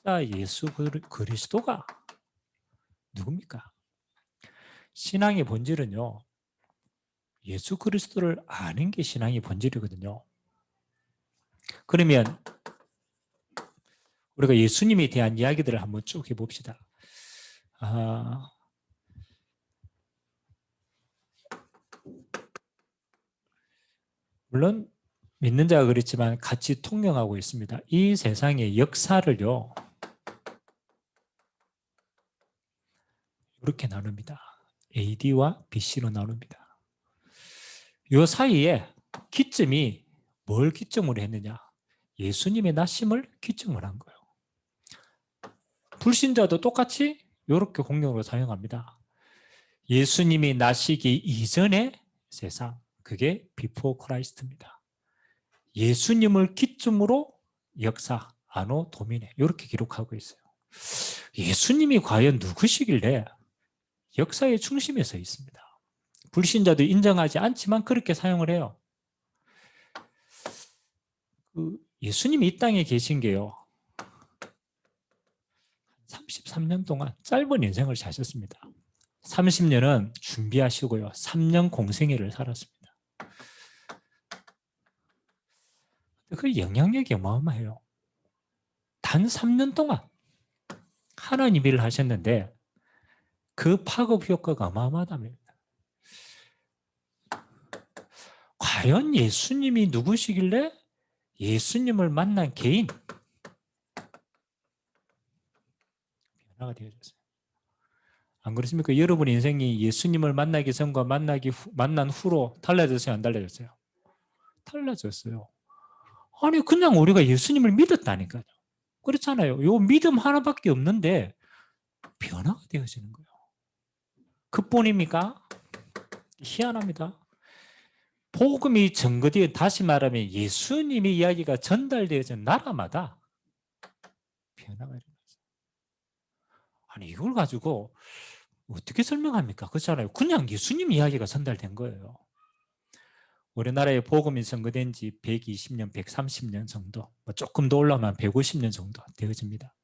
진짜 예수 그리스도가 누굽니까? 신앙의 본질은요, 예수 그리스도를 아는 게 신앙의 본질이거든요. 그러면 우리가 예수님에 대한 이야기들을 한번 쭉 해봅시다. 아, 물론 믿는 자가 그랬지만 같이 통용하고 있습니다. 이 세상의 역사를요, 이렇게 나눕니다. AD와 BC로 나눕니다. 이 사이에 기점이 뭘 기점으로 했느냐? 예수님의 나심을 기점으로 한 거예요. 불신자도 똑같이 이렇게 공용으로 사용합니다. 예수님이 나시기 이전의 세상, 그게 비포 크라이스트입니다. 예수님을 기점으로 역사, 아노 도미네 이렇게 기록하고 있어요. 예수님이 과연 누구시길래 역사의 중심에 서 있습니다. 불신자도 인정하지 않지만 그렇게 사용을 해요. 예수님이 이 땅에 계신 게요, 33년 동안 짧은 인생을 사셨습니다. 30년은 준비하시고요, 3년 공생애를 살았습니다. 그 영향력이 어마어마해요. 단 3년 동안 하나님 일을 하셨는데 그 파급 효과가 어마어마하답니다. 과연 예수님이 누구시길래 예수님을 만난 개인 변화가 되어졌어요. 안 그렇습니까? 여러분 인생이 예수님을 만나기 전과 만난 후로 달라졌어요? 안 달라졌어요? 달라졌어요. 아니 그냥 우리가 예수님을 믿었다니까요. 그렇잖아요. 요 믿음 하나밖에 없는데 변화가 되어지는 거예요. 그뿐입니까? 희한합니다. 복음이 전거되어, 다시 말하면 예수님의 이야기가 전달되어진 나라마다 변화가 일어났어요. 아니 이걸 가지고 어떻게 설명합니까? 그렇잖아요. 그냥 예수님 이야기가 전달된 거예요. 우리나라에 복음이 선거된 지 120년, 130년 정도, 뭐 조금 더 올라가면 150년 정도 되어집니다.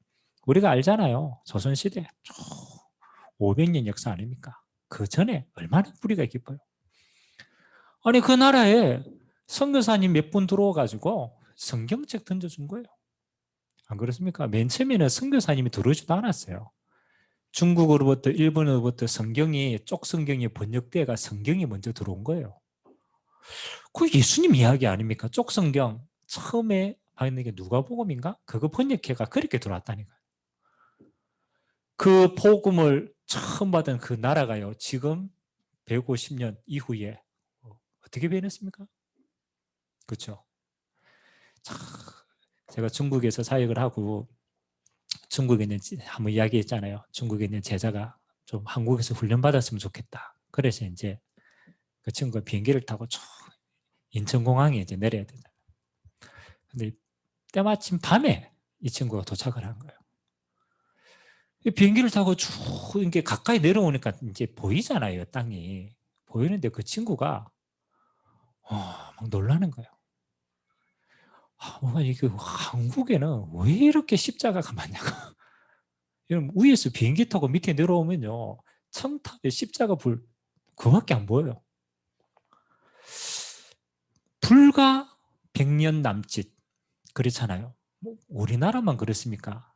우리가 알잖아요. 조선시대 500년 역사 아닙니까? 그 전에 얼마나 뿌리가 깊어요. 아니 그 나라에 선교사님 몇 분 들어와가지고 성경책 던져준 거예요. 안 그렇습니까? 맨 처음에는 선교사님이 들어오지도 않았어요. 중국어로부터 일본어로부터 성경이 쪽성경이 번역돼가 성경이 먼저 들어온 거예요. 그 예수님 이야기 아닙니까? 쪽성경 처음에 받는 게 누가복음인가? 그거 번역해가 그렇게 들어왔다니까요. 그 복음을 처음 받은 그 나라가요, 지금 150년 이후에 어떻게 변했습니까? 그렇죠? 제가 중국에서 사역을 하고 중국에 있는, 한번 이야기했잖아요. 중국에 있는 제자가 좀 한국에서 훈련받았으면 좋겠다. 그래서 이제 그 친구가 비행기를 타고 쭉 인천공항에 이제 내려야 되잖아요. 근데 때마침 밤에 이 친구가 도착을 한 거예요. 비행기를 타고 쭉 이렇게 가까이 내려오니까 이제 보이잖아요, 땅이. 보이는데 그 친구가 막 놀라는 거예요. 이게 한국에는 왜 이렇게 십자가가 많냐고. 여러분, 위에서 비행기 타고 밑에 내려오면요, 청탑에 십자가 불 그밖에 안 보여요. 불과 100년 남짓 그렇잖아요. 뭐 우리나라만 그렇습니까?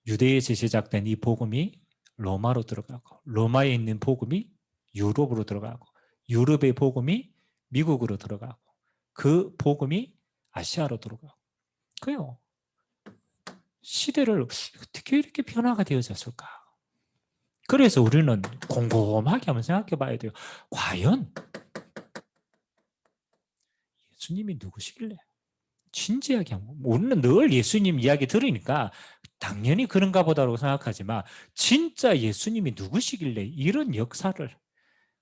유대에서 시작된 이 복음이 로마로 들어가고, 로마에 있는 복음이 유럽으로 들어가고, 유럽의 복음이 미국으로 들어가고, 그 복음이 아시아로 들어가고. 그요. 시대를 어떻게 이렇게 변화가 되어졌을까? 그래서 우리는 곰곰하게 한번 생각해 봐야 돼요. 과연 예수님이 누구시길래? 진지하게 한번. 우리는 늘 예수님 이야기 들으니까 당연히 그런가 보다라고 생각하지만 진짜 예수님이 누구시길래 이런 역사를,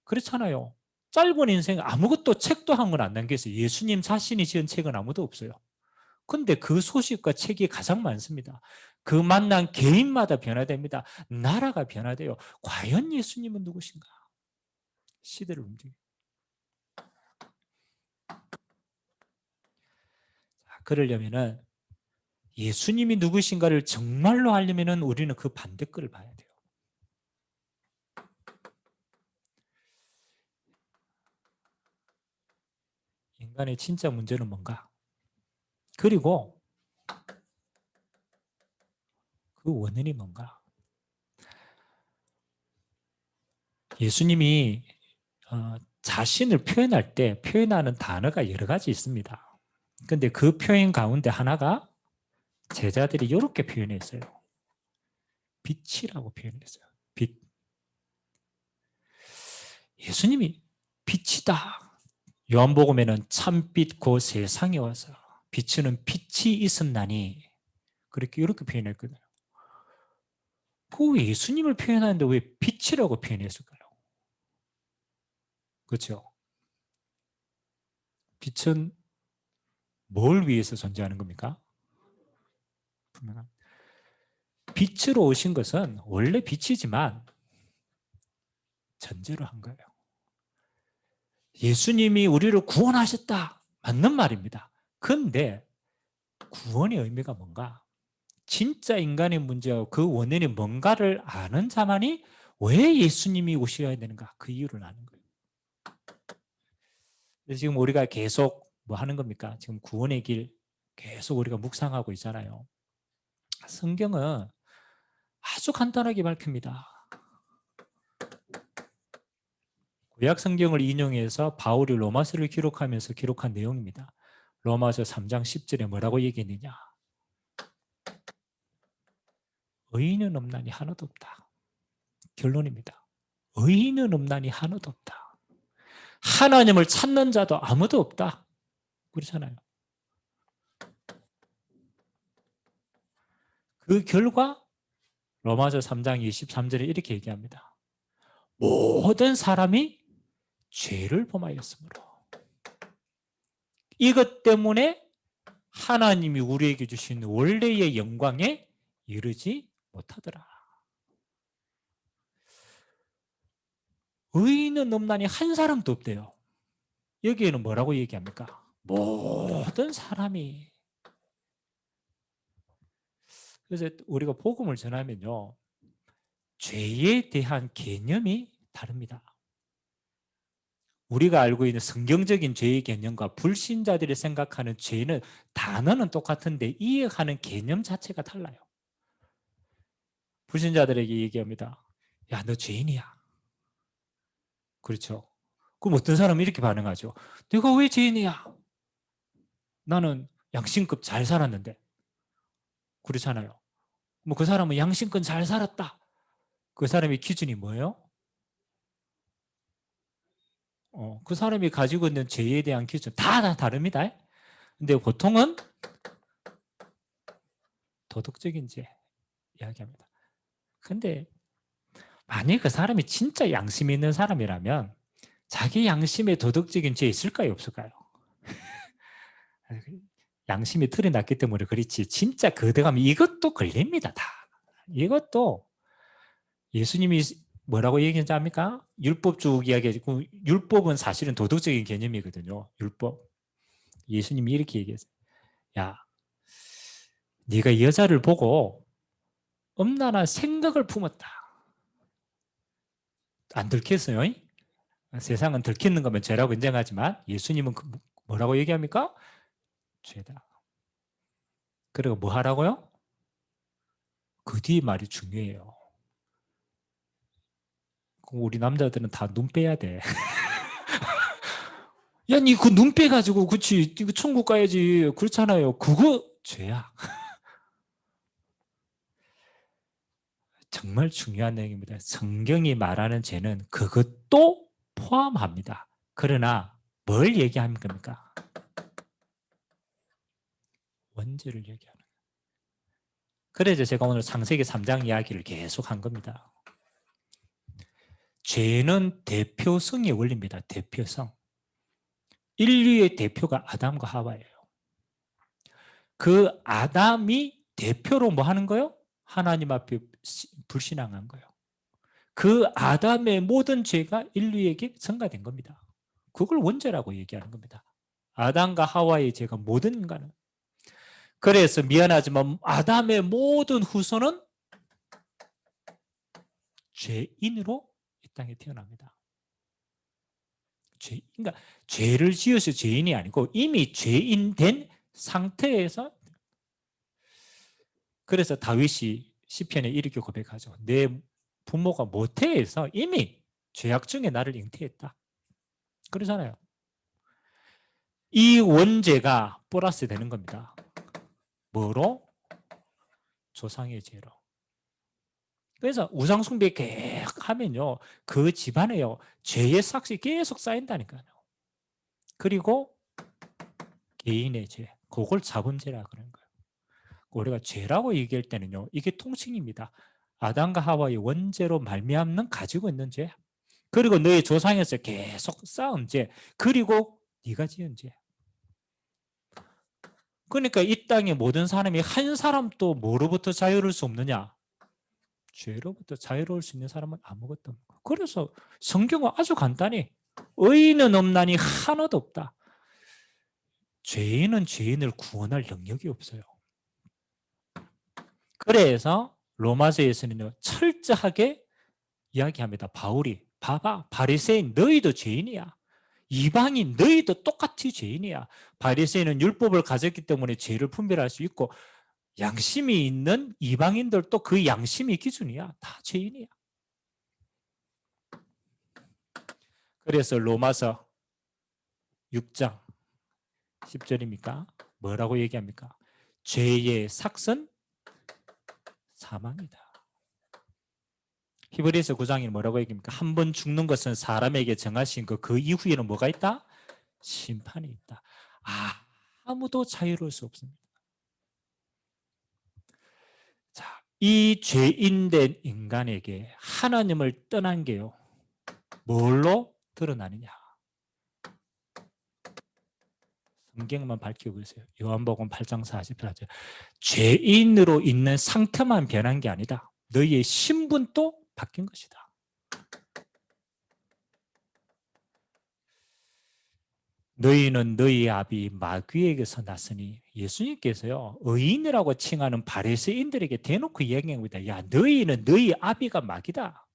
그렇잖아요. 짧은 인생 아무것도 책도 한 건 안 남겼어요. 예수님 자신이 지은 책은 아무도 없어요. 근데 그 소식과 책이 가장 많습니다. 그 만난 개인마다 변화됩니다. 나라가 변화돼요. 과연 예수님은 누구신가? 시대를 움직여요. 그러려면은 예수님이 누구신가를 정말로 알려면 우리는 그 반대 거를 봐야 돼요. 인간의 진짜 문제는 뭔가? 그리고 그 원인이 뭔가? 예수님이 자신을 표현할 때 표현하는 단어가 여러 가지 있습니다. 근데 그 표현 가운데 하나가 제자들이 이렇게 표현했어요. 빛이라고 표현했어요. 빛. 예수님이 빛이다. 요한복음에는 참빛 고 세상에 와서 비추는 빛이 있었나니 그렇게 이렇게 표현했거든요. 그 예수님을 표현하는데 왜 빛이라고 표현했을까요? 그렇죠? 빛은 뭘 위해서 존재하는 겁니까? 빛으로 오신 것은 원래 빛이지만 전제로 한 거예요. 예수님이 우리를 구원하셨다. 맞는 말입니다. 그런데 구원의 의미가 뭔가? 진짜 인간의 문제와 그 원인이 뭔가를 아는 자만이 왜 예수님이 오셔야 되는가? 그 이유를 아는 거예요. 그래서 지금 우리가 계속 뭐 하는 겁니까? 지금 구원의 길 계속 우리가 묵상하고 있잖아요. 성경은 아주 간단하게 밝힙니다. 구약 성경을 인용해서 바울이 로마서를 기록하면서 기록한 내용입니다. 로마서 3장 10절에 뭐라고 얘기했느냐? 의인은 없나니 하나도 없다. 결론입니다. 의인은 없나니 하나도 없다. 하나님을 찾는 자도 아무도 없다. 그렇잖아요. 그 결과 로마서 3장 23절에 이렇게 얘기합니다. 모든 사람이 죄를 범하였으므로 이것 때문에 하나님이 우리에게 주신 원래의 영광에 이르지 못하더라. 의인은 없나니 한 사람도 없대요. 여기에는 뭐라고 얘기합니까? 모든 사람이. 그래서 우리가 복음을 전하면요, 죄에 대한 개념이 다릅니다. 우리가 알고 있는 성경적인 죄의 개념과 불신자들이 생각하는 죄는 단어는 똑같은데 이해하는 개념 자체가 달라요. 불신자들에게 얘기합니다. 야, 너 죄인이야. 그렇죠. 그럼 어떤 사람은 이렇게 반응하죠. 내가 왜 죄인이야? 나는 양심껏 잘 살았는데. 그렇잖아요. 뭐 그 사람은 양심껏 잘 살았다. 그 사람의 기준이 뭐예요? 그 사람이 가지고 있는 죄에 대한 기준 다 다릅니다. 근데 보통은 도덕적인 죄 이야기합니다. 근데 만약 그 사람이 진짜 양심이 있는 사람이라면 자기 양심에 도덕적인 죄 있을까요? 없을까요? 양심이 드러났기 때문에 그렇지 진짜 거듭하면 이것도 걸립니다. 다. 이것도 예수님이 뭐라고 얘기하는지 압니까? 율법주의 이야기하고 율법은 사실은 도덕적인 개념이거든요. 율법. 예수님이 이렇게 얘기했어요. 야, 네가 여자를 보고 엄나나 생각을 품었다. 안 들켰어요? 세상은 들키는 거면 죄라고 인정하지만 예수님은 뭐라고 얘기합니까? 죄다. 그리고 뭐 하라고요? 그 뒤에 말이 중요해요. 우리 남자들은 다 눈 빼야 돼. 야, 니 그 눈 빼가지고, 그치, 이거 천국 가야지. 그렇잖아요. 그거 죄야. 정말 중요한 내용입니다. 성경이 말하는 죄는 그것도 포함합니다. 그러나 뭘 얘기하는 겁니까? 원죄를 얘기하는 거예요. 그래서 제가 오늘 창세기 3장 이야기를 계속 한 겁니다. 죄는 대표성의 원리입니다. 대표성. 인류의 대표가 아담과 하와예요. 그 아담이 대표로 뭐 하는 거예요? 하나님 앞에 불신앙한 거예요. 그 아담의 모든 죄가 인류에게 전가된 겁니다. 그걸 원죄라고 얘기하는 겁니다. 아담과 하와의 죄가 모든 인간은. 그래서 미안하지만 아담의 모든 후손은 죄인으로 이 땅에 태어납니다. 그러니까 죄를 지어서 죄인이 아니고 이미 죄인 된 상태에서. 그래서 다윗이 시편에 이렇게 고백하죠. 내 부모가 모태에서 이미 죄악 중에 나를 잉태했다. 그러잖아요. 이 원죄가 플러스 되는 겁니다. 뭐로? 조상의 죄로. 그래서 우상숭배 계속 하면요, 그 집안에요, 죄의 싹이 계속 쌓인다니까요. 그리고 개인의 죄, 그걸 자본죄라 그러는 거예요. 우리가 죄라고 얘기할 때는요, 이게 통칭입니다. 아담과 하와의 원죄로 말미암는 가지고 있는 죄, 그리고 너의 조상에서 계속 쌓은 죄, 그리고 네가 지은 죄. 그러니까 이 땅의 모든 사람이 한 사람도 뭐로부터 자유로울 수 없느냐? 죄로부터 자유로울 수 있는 사람은 아무것도 없고. 그래서 성경은 아주 간단히 의인은 없나니 하나도 없다. 죄인은 죄인을 구원할 능력이 없어요. 그래서 로마서에서는요, 철저하게 이야기합니다. 바울이 봐봐, 바리새인 너희도 죄인이야. 이방인 너희도 똑같이 죄인이야. 바리새인은 율법을 가졌기 때문에 죄를 분별할 수 있고, 양심이 있는 이방인들도 그 양심이 기준이야. 다 죄인이야. 그래서 로마서 6장 10절입니까? 뭐라고 얘기합니까? 죄의 삭은 사망이다. 히브리서 9장이 뭐라고 얘기합니까? 한 번 죽는 것은 사람에게 정하신 그 이후에는 뭐가 있다? 심판이 있다. 아무도 자유로울 수 없습니다. 자, 이 죄인된 인간에게 하나님을 떠난 게요, 뭘로 드러나느냐? 성경만 밝히고 있어요. 요한복음 8장 44절. 죄인으로 있는 상태만 변한 게 아니다. 너희의 신분도 바뀐 것이다. 너희는 너희 아비 마귀에게서 났으니, 예수님께서요, 의인이라고 칭하는 바리새인들에게 대놓고 이야기합니다. 야, 너희는 너희 아비가 마귀다.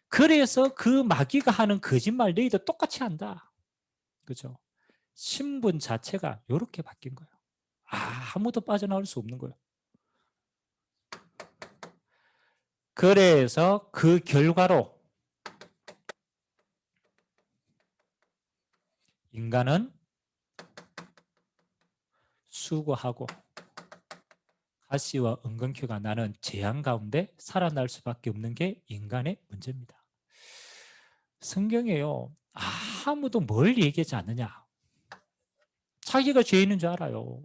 그래서 그 마귀가 하는 거짓말 너희도 똑같이 한다. 그죠? 신분 자체가 이렇게 바뀐 거예요. 아무도 빠져나올 수 없는 거예요. 그래서 그 결과로 인간은 수고하고 가시와 은근키가 나는 재앙 가운데 살아날 수밖에 없는 게 인간의 문제입니다. 성경에요, 아무도 뭘 얘기하지 않느냐? 자기가 죄인인 줄 알아요.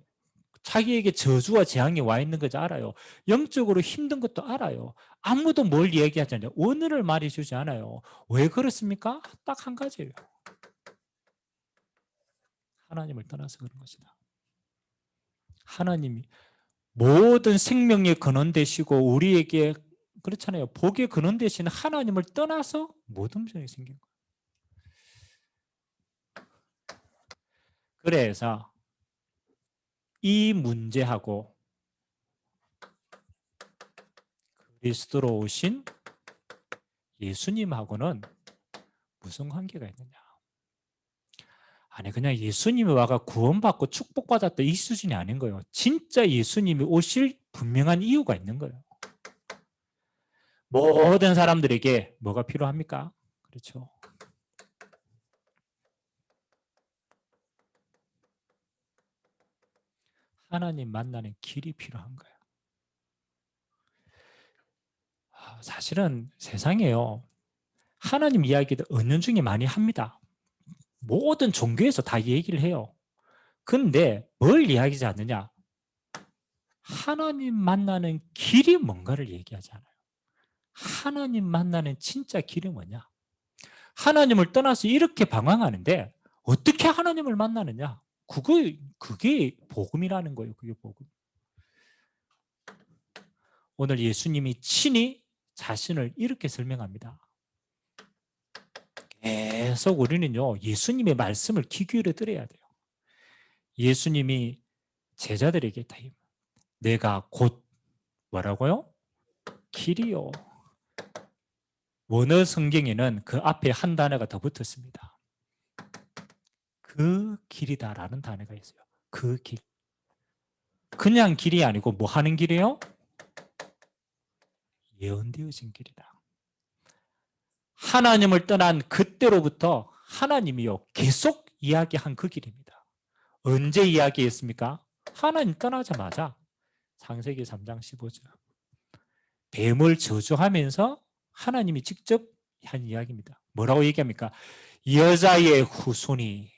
자기에게 저주와 재앙이 와 있는 것을 알아요. 영적으로 힘든 것도 알아요. 아무도 뭘 얘기하지 않아요. 오늘을 말해주지 않아요. 왜 그렇습니까? 딱 한 가지예요. 하나님을 떠나서 그런 것이다. 하나님이 모든 생명의 근원 되시고 우리에게, 그렇잖아요, 복의 근원 되시는 하나님을 떠나서 모든 병이 생긴 거예요. 그래서 이 문제하고 그리스도로 오신 예수님하고는 무슨 관계가 있느냐? 아니, 그냥 예수님이 와가 구원받고 축복받았다 이 수준이 아닌 거예요. 진짜 예수님이 오실 분명한 이유가 있는 거예요. 모든 사람들에게 뭐가 필요합니까? 그렇죠. 하나님 만나는 길이 필요한 거예요. 사실은 세상에요, 하나님 이야기도 은연중에 많이 합니다. 모든 종교에서 다 얘기를 해요. 근데 뭘 이야기하지 않느냐? 하나님 만나는 길이 뭔가를 얘기하지 않아요. 하나님 만나는 진짜 길이 뭐냐? 하나님을 떠나서 이렇게 방황하는데 어떻게 하나님을 만나느냐? 그게 복음이라는 거예요. 그게 복음. 오늘 예수님이 친히 자신을 이렇게 설명합니다. 계속 우리는요, 예수님의 말씀을 귀 기울여 들어야 돼요. 예수님이 제자들에게 다 내가 곧 뭐라고요? 길이요. 원어 성경에는 그 앞에 한 단어가 더 붙었습니다. 그 길이다라는 단어가 있어요. 그 길. 그냥 길이 아니고 뭐 하는 길이에요? 예언되어진 길이다. 하나님을 떠난 그때로부터 하나님이요 계속 이야기한 그 길입니다. 언제 이야기했습니까? 하나님 떠나자마자 창세기 3장 15절 뱀을 저주하면서 하나님이 직접 한 이야기입니다. 뭐라고 얘기합니까? 여자의 후손이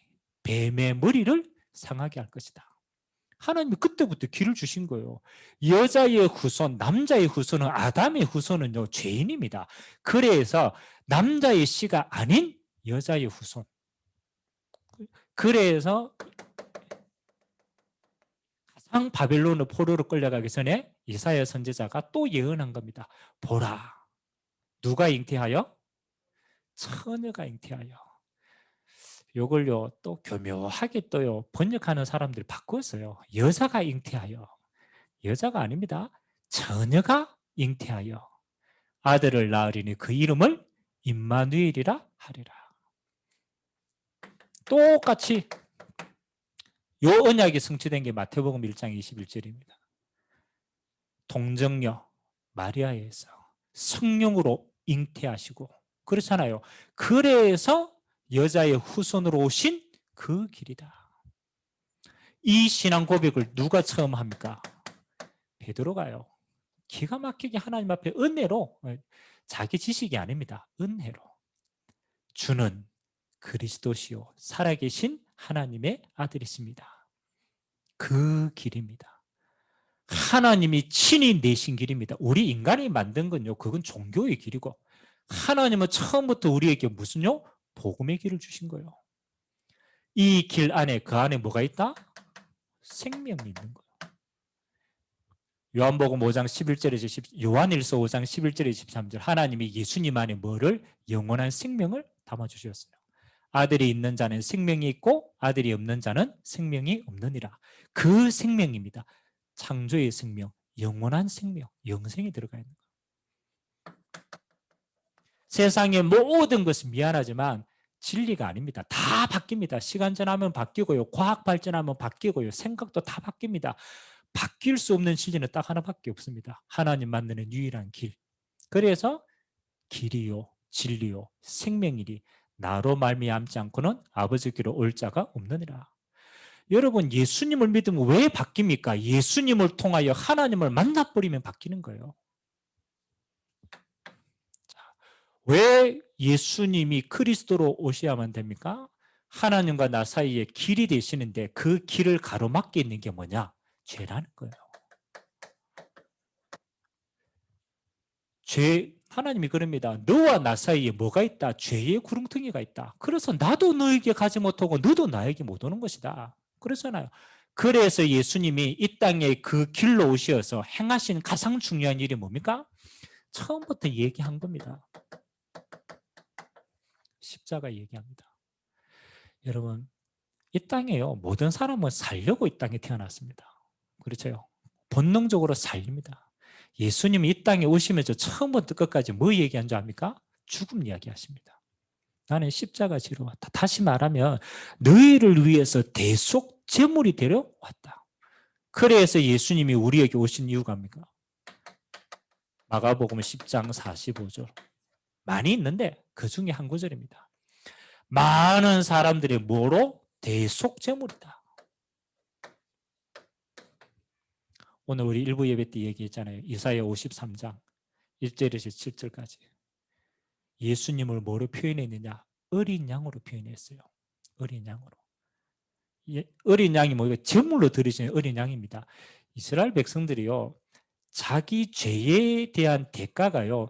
뱀의 머리를 상하게 할 것이다. 하나님이 그때부터 길을 주신 거예요. 여자의 후손, 남자의 후손은 아담의 후손은요 죄인입니다. 그래서 남자의 씨가 아닌 여자의 후손. 그래서 가상 바벨론의 포로로 끌려가기 전에 이사야 선지자가 또 예언한 겁니다. 보라, 누가 잉태하여? 처녀가 잉태하여. 요걸요 또 교묘하게 또요 번역하는 사람들이 바꿨어요. 여자가 잉태하여. 여자가 아닙니다. 처녀가 잉태하여 아들을 낳으리니 그 이름을 임마누엘이라 하리라. 똑같이 요 언약이 성취된 게 마태복음 1장 21절입니다. 동정녀 마리아에서 성령으로 잉태하시고 그렇잖아요. 그래서 여자의 후손으로 오신 그 길이다. 이 신앙 고백을 누가 처음 합니까? 베드로가요. 기가 막히게 하나님 앞에 은혜로, 자기 지식이 아닙니다. 은혜로. 주는 그리스도시요 살아계신 하나님의 아들이십니다. 그 길입니다. 하나님이 친히 내신 길입니다. 우리 인간이 만든 건요 그건 종교의 길이고 하나님은 처음부터 우리에게 무슨요? 복음의 길을 주신 거예요. 이 길 안에 그 안에 뭐가 있다? 생명이 있는 거예요. 요한복음 5장 11절에서 요한일서 5장 11절에서 13절 하나님이 예수님 안에 뭐를? 영원한 생명을 담아주셨어요. 아들이 있는 자는 생명이 있고 아들이 없는 자는 생명이 없느니라. 그 생명입니다. 창조의 생명, 영원한 생명, 영생이 들어가 있는 거예요. 세상의 모든 것은 미안하지만 진리가 아닙니다. 다 바뀝니다. 시간 지나면 바뀌고요. 과학 발전하면 바뀌고요. 생각도 다 바뀝니다. 바뀔 수 없는 진리는 딱 하나밖에 없습니다. 하나님 만드는 유일한 길. 그래서 길이요 진리요 생명이리 나로 말미암지 않고는 아버지께로 올 자가 없느니라. 여러분 예수님을 믿으면 왜 바뀝니까? 예수님을 통하여 하나님을 만나버리면 바뀌는 거예요. 왜 예수님이 그리스도로 오셔야만 됩니까? 하나님과 나 사이에 길이 되시는데 그 길을 가로막게 있는 게 뭐냐? 죄라는 거예요. 하나님이 그럽니다. 너와 나 사이에 뭐가 있다? 죄의 구렁텅이가 있다. 그래서 나도 너에게 가지 못하고 너도 나에게 못 오는 것이다. 그러잖아요. 그래서 예수님이 이 땅에 그 길로 오셔서 행하신 가장 중요한 일이 뭡니까? 처음부터 얘기한 겁니다. 십자가 얘기합니다. 여러분 이 땅에요 모든 사람은 살려고 이 땅에 태어났습니다. 그렇죠? 본능적으로 살립니다. 예수님이 이 땅에 오시면서 처음부터 끝까지 뭐 얘기한 줄 압니까? 죽음 이야기하십니다. 나는 십자가 지러 왔다. 다시 말하면 너희를 위해서 대속 제물이 되려 왔다. 그래서 예수님이 우리에게 오신 이유가 뭡니까? 마가복음 10장 45절 많이 있는데 그 중에 한 구절입니다. 많은 사람들이 뭐로? 대속 제물이다. 오늘 우리 일부 예배 때 얘기했잖아요. 이사야 53장 1절에서 7절까지 예수님을 뭐로 표현했느냐? 어린 양으로 표현했어요. 어린 양으로. 어린 양이 뭐예요? 제물로 드리시는 어린 양입니다. 이스라엘 백성들이요. 자기 죄에 대한 대가가요.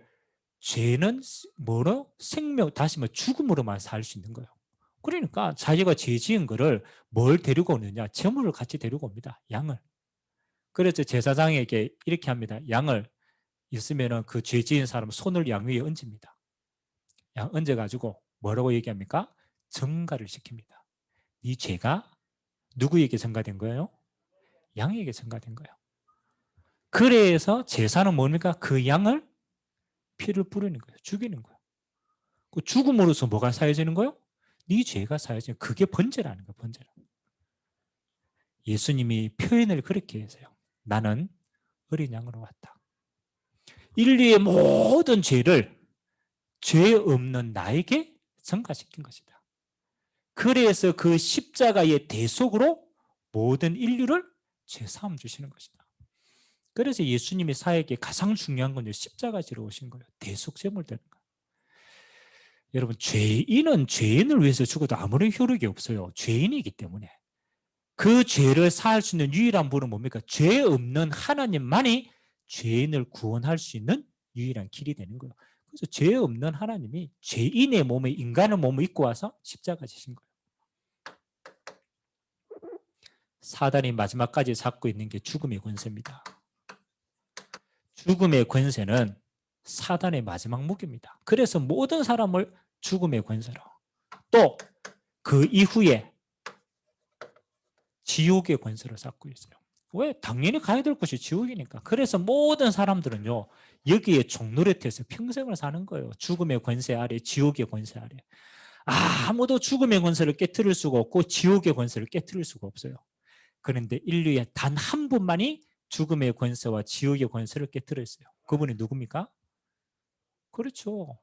죄는 뭐로? 생명, 다시 뭐 죽음으로만 살 수 있는 거예요. 그러니까 자기가 죄 지은 거를 뭘 데리고 오느냐? 제물을 같이 데리고 옵니다. 양을. 그래서 제사장에게 이렇게 합니다. 양을 있으면은 그 죄 지은 사람 손을 양 위에 얹습니다. 양 얹어가지고 뭐라고 전가를 시킵니다. 이 죄가 누구에게 전가된 거예요? 양에게 전가된 거예요. 그래서 제사는 뭡니까? 그 양을 피를 뿌리는 거예요. 죽이는 거예요. 그 죽음으로써 뭐가 사해지는 거예요? 네 죄가 사해지는 거예요. 그게 번제라는 거예요. 번제라. 예수님이 표현을 그렇게 했어요. 나는 어린 양으로 왔다. 인류의 모든 죄를 죄 없는 나에게 전가시킨 것이다. 그래서 그 십자가의 대속으로 모든 인류를 죄사함 주시는 것이다. 그래서 예수님의 사역에 가장 중요한 건 십자가 지러 오신 거예요. 대속제물 되는 거예요. 여러분, 죄인은 죄인을 위해서 죽어도 아무런 효력이 없어요. 죄인이기 때문에. 그 죄를 사할 수 있는 유일한 분은 뭡니까? 죄 없는 하나님만이 죄인을 구원할 수 있는 유일한 길이 되는 거예요. 그래서 죄 없는 하나님이 죄인의 몸에 인간의 몸을 입고 와서 십자가 지신 거예요. 사단이 마지막까지 잡고 있는 게 죽음의 권세입니다. 죽음의 권세는 사단의 마지막 무기입니다. 그래서 모든 사람을 죽음의 권세로, 또 그 이후에 지옥의 권세로 잡고 있어요. 왜? 당연히 가야 될 곳이 지옥이니까. 그래서 모든 사람들은요, 여기에 종노릇해서 평생을 사는 거예요. 죽음의 권세 아래, 지옥의 권세 아래. 아무도 죽음의 권세를 깨트릴 수가 없고 지옥의 권세를 깨트릴 수가 없어요. 그런데 인류의 단 한 분만이 죽음의 권세와 지옥의 권세를 깨트렸어요. 그분이 누굽니까? 그렇죠.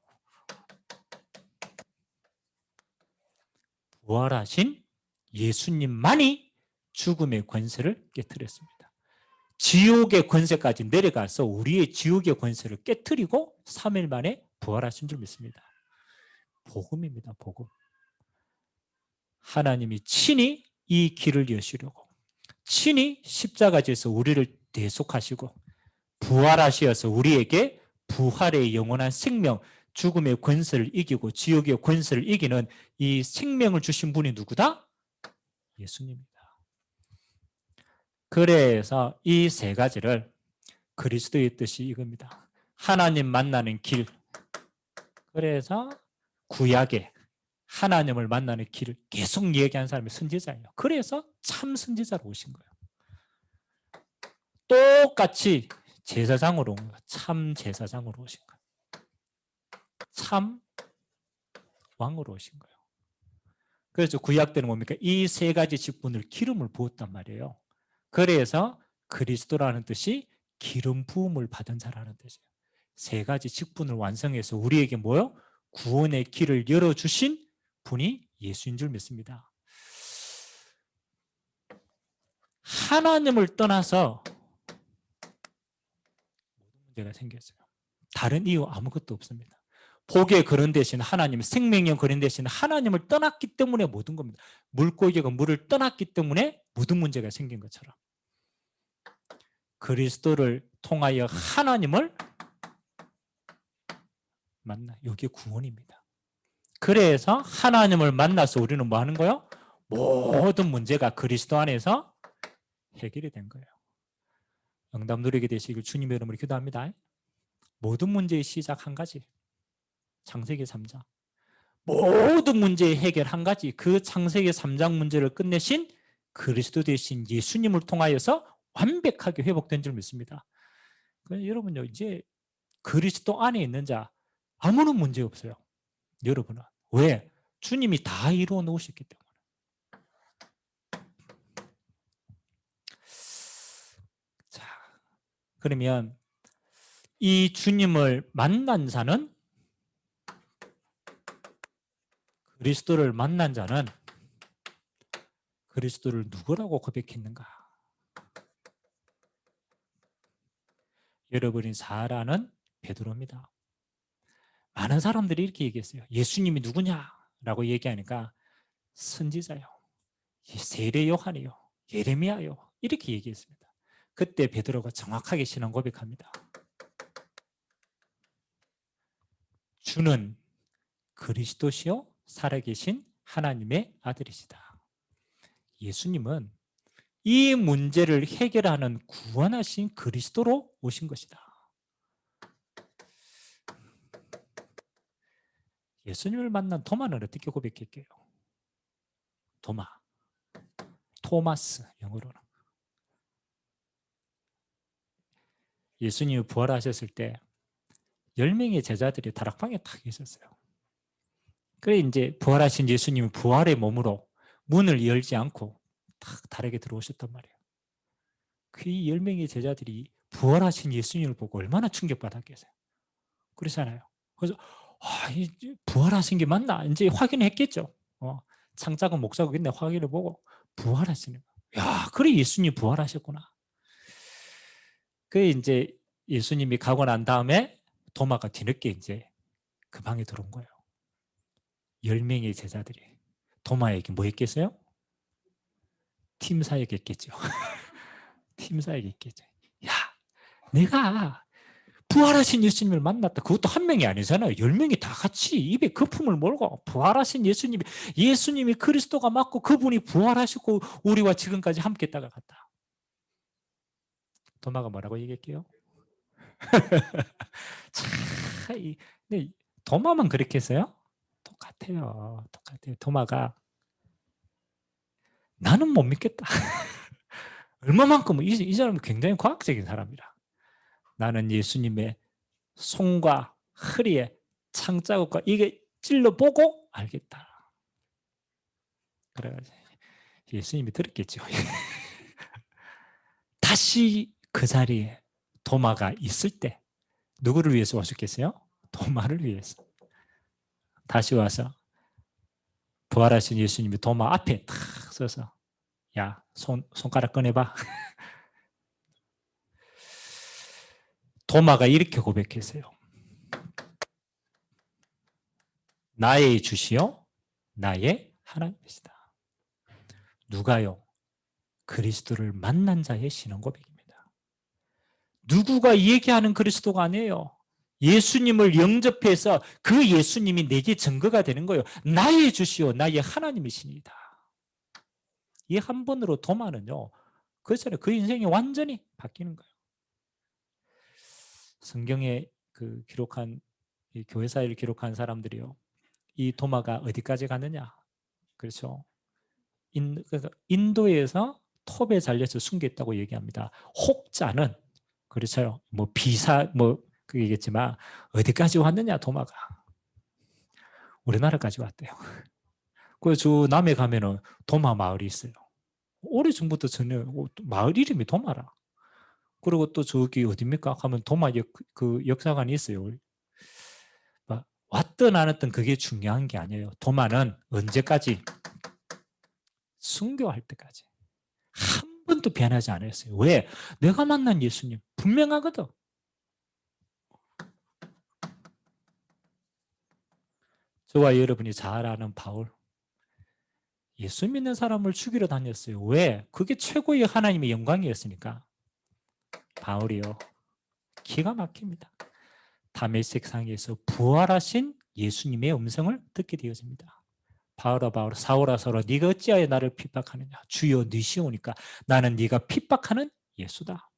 부활하신 예수님만이 죽음의 권세를 깨트렸습니다. 지옥의 권세까지 내려가서 우리의 지옥의 권세를 깨트리고 3일 만에 부활하신 줄 믿습니다. 복음입니다. 복음. 하나님이 친히 이 길을 여시려고 친히 십자가에서 우리를 대속하시고 부활하시어서 우리에게 부활의 영원한 생명, 죽음의 권세를 이기고 지옥의 권세를 이기는 이 생명을 주신 분이 누구다? 예수님입니다. 그래서 이 세 가지를 그리스도의 뜻이 이겁니다. 하나님 만나는 길. 그래서 구약에 하나님을 만나는 길을 계속 얘기하는 사람이 선지자예요. 그래서 참 선지자로 오신 거예요. 똑같이 제사장으로 온 거예요. 참 제사장으로 오신 거예요. 참 왕으로 오신 거예요. 그래서 구약 때는 뭡니까? 이 세 가지 직분을 기름을 부었단 말이에요. 그래서 그리스도라는 뜻이 기름 부음을 받은 자라는 뜻이에요. 세 가지 직분을 완성해서 우리에게 뭐요? 구원의 길을 열어주신 분이 예수인 줄 믿습니다. 하나님을 떠나서 문제가 생겼어요. 다른 이유 아무것도 없습니다. 복의 그런 대신 하나님, 생명의 그런 대신 하나님을 떠났기 때문에 모든 겁니다. 물고기가 물을 떠났기 때문에 모든 문제가 생긴 것처럼 그리스도를 통하여 하나님을 만나. 이게 구원입니다. 그래서 하나님을 만나서 우리는 뭐 하는 거예요? 모든 문제가 그리스도 안에서 해결이 된 거예요. 응답 누리게 되시길 주님의 이름으로 기도합니다. 모든 문제의 시작 한 가지. 창세기 3장. 모든 문제의 해결 한 가지. 그 창세기 3장 문제를 끝내신 그리스도 되신 예수님을 통하여서 완벽하게 회복된 줄 믿습니다. 그래서 여러분요, 이제 그리스도 안에 있는 자 아무런 문제 없어요. 여러분은. 왜? 주님이 다 이루어 놓으셨기 때문에. 자, 그러면 이 주님을 만난 자는, 그리스도를 만난 자는 그리스도를 누구라고 고백했는가? 여러분이 잘 아는 베드로입니다. 많은 사람들이 이렇게 얘기했어요. 예수님이 누구냐라고 얘기하니까 선지자요, 세례 요한이요, 예레미야요, 이렇게 얘기했습니다. 그때 베드로가 정확하게 신앙 고백합니다. 주는 그리스도시요 살아계신 하나님의 아들이시다. 예수님은 이 문제를 해결하는 구원하신 그리스도로 오신 것이다. 예수님을 만난 도마는 어떻게 고백했게요? 도마, 토마스, 영어로는 예수님이 부활하셨을 때 10명의 제자들이 다락방에 탁 있었어요. 그래 이제 부활하신 예수님이 부활의 몸으로 문을 열지 않고 탁 다르게 들어오셨단 말이에요. 그 10명의 제자들이 부활하신 예수님을 보고 얼마나 충격받았겠어요. 그렇잖아요. 그래서 부활하신 게 맞나? 이제 확인했겠죠. 창자고 목자고 있네 확인을 보고 부활하시는 거. 야, 그래 예수님 부활하셨구나. 그 이제 예수님이 가고 난 다음에 도마가 뒤늦게 이제 그 방에 들어온 거예요. 10명의 제자들이. 도마에게 뭐 했겠어요? 팀 사역했겠죠. 팀 사역했겠죠. 야, 내가 부활하신 예수님을 만났다. 그것도 한 명이 아니잖아요. 10명이 다 같이 입에 거품을 몰고 부활하신 예수님이 그리스도가 맞고 그분이 부활하셨고 우리와 지금까지 함께 있다가 갔다. 도마가 뭐라고 얘기할게요? 근데 도마만 그렇게 했어요? 똑같아요. 도마가 나는 못 믿겠다. 얼마만큼 이 사람은 굉장히 과학적인 사람이라. 나는 예수님의 손과 허리에 창자국과 이게 찔러보고 알겠다. 그래가지고 예수님이 들었겠죠. 다시 그 자리에 도마가 있을 때 누구를 위해서 오셨겠어요? 도마를 위해서. 다시 와서 부활하신 예수님이 도마 앞에 탁 서서 야, 손가락 꺼내봐. 도마가 이렇게 고백했어요. 나의 주시요 나의 하나님이시다. 누가요? 그리스도를 만난 자의 신앙 고백입니다. 누구가 얘기하는 그리스도가 아니에요. 예수님을 영접해서 그 예수님이 내게 증거가 되는 거예요. 나의 주시요 나의 하나님이시니다. 이 한 번으로 도마는요. 그 인생이 완전히 바뀌는 거예요. 성경에 기록한 교회사를 기록한 사람들이요. 이 도마가 어디까지 갔느냐? 그렇죠. 인도에서 톱에 잘려서 숨겼다고 얘기합니다. 혹자는 그렇죠. 그게겠지만 어디까지 왔느냐 도마가 우리나라까지 왔대요. 그래서 남해 가면은 도마 마을이 있어요. 오래전부터 마을 이름이 도마라. 그리고 또 저기 어디입니까? 하면 도마 그 역사관이 있어요. 왔든 안 왔든 그게 중요한 게 아니에요. 도마는 언제까지? 순교할 때까지. 한 번도 변하지 않았어요. 왜? 내가 만난 예수님 분명하거든. 저와 여러분이 잘 아는 바울. 예수 믿는 사람을 죽이러 다녔어요. 왜? 그게 최고의 하나님의 영광이었으니까. 바울이요. 기가 막힙니다. 다메섹 상에서 부활하신 예수님의 음성을 듣게 되어집니다. 바울아 사울아 사울아 네가 어찌하여 나를 핍박하느냐. 주여 네시오니까 나는 네가 핍박하는 예수다.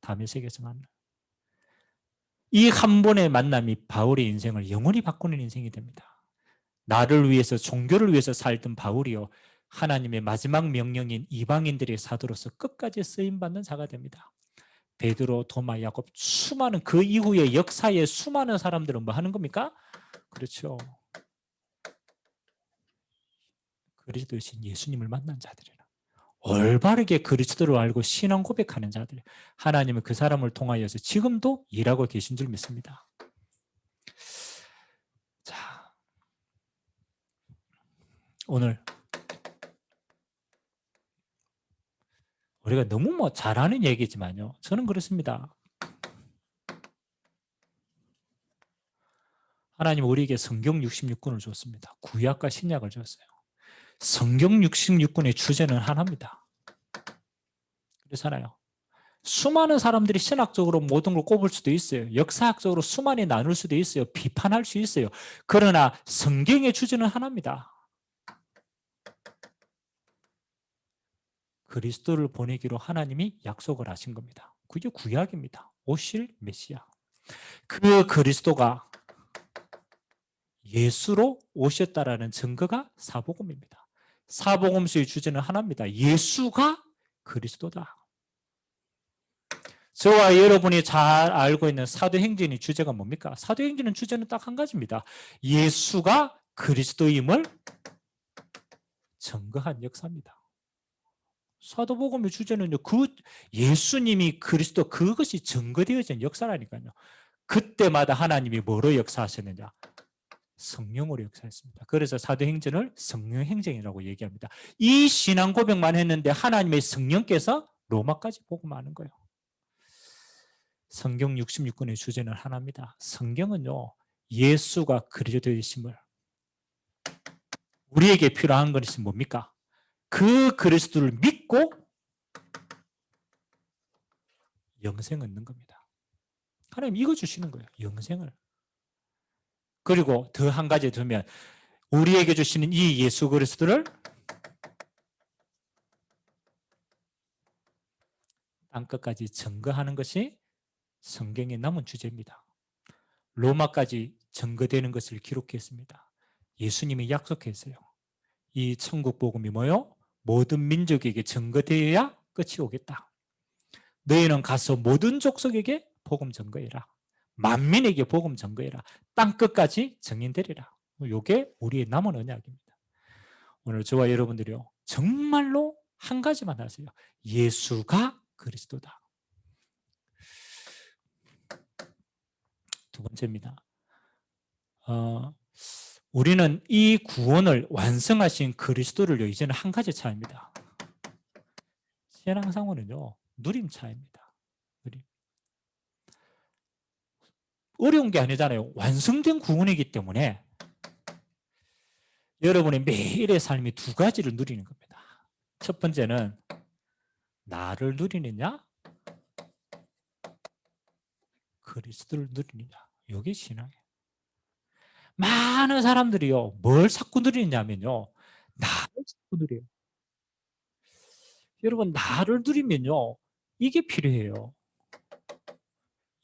다메섹에서 만나. 이 한 번의 만남이 바울의 인생을 영원히 바꾸는 인생이 됩니다. 나를 위해서 종교를 위해서 살던 바울이요. 하나님의 마지막 명령인 이방인들의 사도로서 끝까지 쓰임받는 자가 됩니다. 베드로, 도마, 야곱 수많은 그 이후의 역사의 수많은 사람들은 뭐 하는 겁니까? 그렇죠. 그리스도이신 예수님을 만난 자들이라. 올바르게 그리스도를 알고 신앙 고백하는 자들. 하나님은 그 사람을 통하여서 지금도 일하고 계신 줄 믿습니다. 자, 오늘 우리가 너무 잘하는 얘기지만요. 저는 그렇습니다. 하나님 우리에게 성경 66권을 줬습니다. 구약과 신약을 줬어요. 성경 66권의 주제는 하나입니다. 그렇잖아요. 수많은 사람들이 신학적으로 모든 걸 꼽을 수도 있어요. 역사학적으로 수많이 나눌 수도 있어요. 비판할 수 있어요. 그러나 성경의 주제는 하나입니다. 그리스도를 보내기로 하나님이 약속을 하신 겁니다. 그게 구약입니다. 오실 메시아. 그 그리스도가 예수로 오셨다라는 증거가 사복음입니다. 사복음서의 주제는 하나입니다. 예수가 그리스도다. 저와 여러분이 잘 알고 있는 사도행전의 주제가 뭡니까? 사도행전의 주제는 딱 한 가지입니다. 예수가 그리스도임을 증거한 역사입니다. 사도복음의 주제는요, 그 예수님이 그리스도 그것이 증거되어진 역사라니까요. 그때마다 하나님이 뭐로 역사하셨느냐? 성령으로 역사했습니다. 그래서 사도행전을 성령행전이라고 얘기합니다. 이 신앙 고백만 했는데 하나님의 성령께서 로마까지 복음하는 거예요. 성경 66권의 주제는 하나입니다. 성경은요, 예수가 그리스도이심을, 우리에게 필요한 것이 뭡니까? 그 그리스도를 믿고 영생을 얻는 겁니다. 하나님 이거 주시는 거예요. 영생을. 그리고 더 한 가지 두면 우리에게 주시는 이 예수 그리스도를 땅끝까지 증거하는 것이 성경에 남은 주제입니다. 로마까지 증거되는 것을 기록했습니다. 예수님이 약속했어요. 이 천국 복음이 뭐요? 모든 민족에게 증거되어야 끝이 오겠다. 너희는 가서 모든 족속에게 복음 증거해라. 만민에게 복음 증거해라. 땅끝까지 증인되리라. 이게 우리의 남은 언약입니다. 오늘 저와 여러분들이요, 정말로 한 가지만 하세요. 예수가 그리스도다. 두 번째입니다. 우리는 이 구원을 완성하신 그리스도를요, 이제는 한 가지 차이입니다. 신앙생활은요, 누림 차이입니다. 누림. 어려운 게 아니잖아요. 완성된 구원이기 때문에 여러분의 매일의 삶이 두 가지를 누리는 겁니다. 첫 번째는 나를 누리느냐, 그리스도를 누리느냐. 이게 신앙이에요. 많은 사람들이요, 뭘 자꾸 누리냐면요, 나를 자꾸 누려요. 여러분, 나를 누리면요, 이게 필요해요.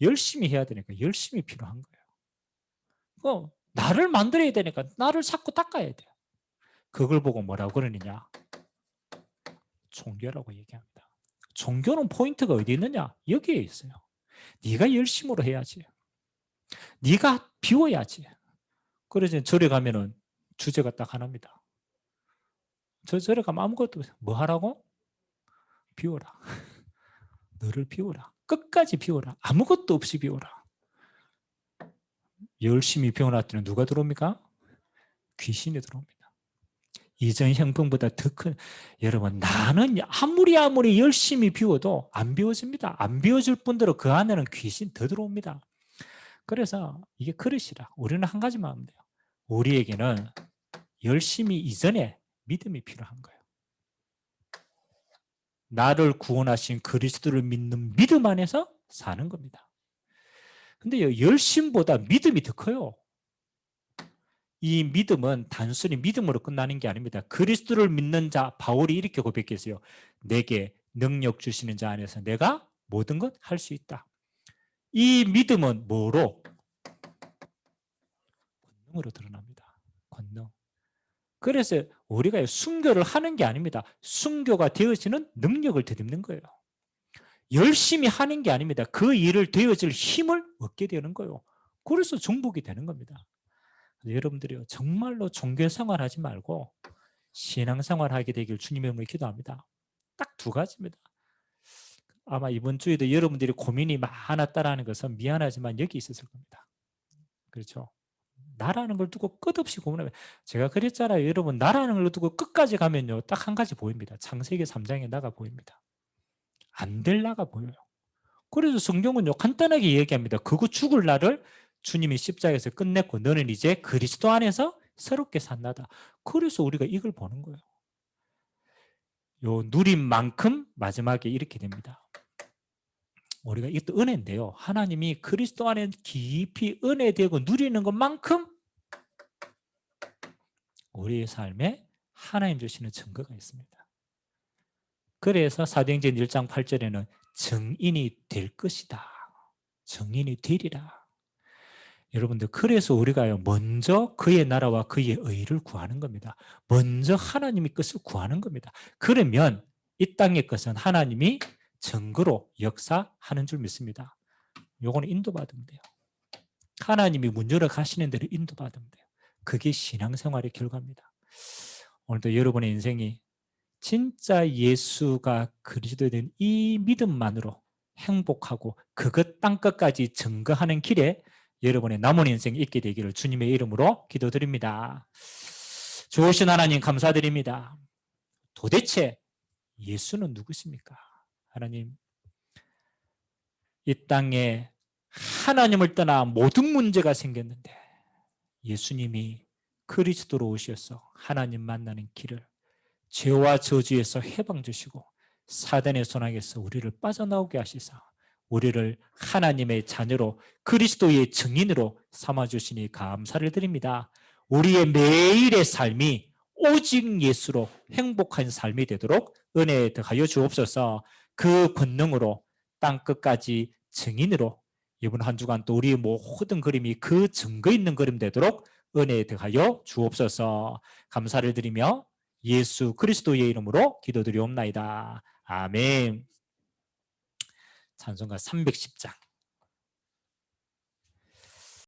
열심히 해야 되니까 열심히 필요한 거예요. 나를 만들어야 되니까 나를 자꾸 닦아야 돼요. 그걸 보고 뭐라고 그러느냐? 종교라고 얘기합니다. 종교는 포인트가 어디 있느냐? 여기에 있어요. 네가 열심으로 해야지. 네가 비워야지. 그래서 절에 가면은 주제가 딱 하나입니다. 절에 가면 아무것도 없어요. 뭐 하라고? 비워라. 너를 비워라. 끝까지 비워라. 아무것도 없이 비워라. 열심히 비워놨더니 누가 들어옵니까? 귀신이 들어옵니다. 이전 형편보다 더 큰, 여러분, 나는 아무리 열심히 비워도 안 비워집니다. 안 비워질 뿐더러 그 안에는 귀신 더 들어옵니다. 그래서 이게 그릇이라. 우리는 한 가지만 하면 돼요. 우리에게는 열심히 이전에 믿음이 필요한 거예요. 나를 구원하신 그리스도를 믿는 믿음 안에서 사는 겁니다. 근데 열심보다 믿음이 더 커요. 이 믿음은 단순히 믿음으로 끝나는 게 아닙니다. 그리스도를 믿는 자, 바울이 이렇게 고백했어요. 내게 능력 주시는 자 안에서 내가 모든 것 할 수 있다. 이 믿음은 뭐로? 권능으로 드러납니다. 권능. 그래서 우리가 순교를 하는 게 아닙니다. 순교가 되어지는 능력을 덧입는 거예요. 열심히 하는 게 아닙니다. 그 일을 되어질 힘을 얻게 되는 거예요. 그래서 정복이 되는 겁니다. 여러분들이요, 정말로 종교생활 하지 말고 신앙생활 하게 되길 주님의 이름으로 기도합니다. 딱 두 가지입니다. 아마 이번 주에도 여러분들이 고민이 많았다라는 것은 미안하지만 여기 있었을 겁니다. 그렇죠? 나라는 걸 두고 끝없이 고민하면, 제가 그랬잖아요. 여러분, 나라는 걸 두고 끝까지 가면요, 딱 한 가지 보입니다. 창세기 3장에 나가 보입니다. 안 될 나가 보여요. 그래서 성경은요, 간단하게 얘기합니다. 그거 죽을 날을 주님이 십자가에서 끝냈고 너는 이제 그리스도 안에서 새롭게 산다다. 그래서 우리가 이걸 보는 거예요. 요 누린 만큼 마지막에 이렇게 됩니다. 우리가 이것도 은혜인데요. 하나님이 그리스도 안에 깊이 은혜되고 누리는 것만큼 우리의 삶에 하나님 주시는 증거가 있습니다. 그래서 사도행전 1장 8절에는 증인이 될 것이다. 증인이 되리라. 여러분들, 그래서 우리가요, 먼저 그의 나라와 그의 의를 구하는 겁니다. 먼저 하나님의 것을 구하는 겁니다. 그러면 이 땅의 것은 하나님이 증거로 역사하는 줄 믿습니다. 요거는 인도받으면 돼요. 하나님이 문 열어 가시는 대로 인도받으면 돼요. 그게 신앙생활의 결과입니다. 오늘도 여러분의 인생이 진짜 예수가 그리스도인 이 믿음만으로 행복하고 그것 땅끝까지 증거하는 길에 여러분의 남은 인생이 있게 되기를 주님의 이름으로 기도드립니다. 좋으신 하나님 감사드립니다. 도대체 예수는 누구십니까? 하나님, 이 땅에 하나님을 떠나 모든 문제가 생겼는데 예수님이 그리스도로 오셔서 하나님 만나는 길을 죄와 저주에서 해방 주시고 사단의 손아귀에서 우리를 빠져나오게 하시사 우리를 하나님의 자녀로 그리스도의 증인으로 삼아주시니 감사를 드립니다. 우리의 매일의 삶이 오직 예수로 행복한 삶이 되도록 은혜에 더하여 주옵소서. 그 권능으로 땅끝까지 증인으로 이번 한 주간 또 우리의 모든 그림이 그 증거 있는 그림 되도록 은혜에 더하여 주옵소서. 감사를 드리며 예수 그리스도의 이름으로 기도드리옵나이다. 아멘. 찬송가 310장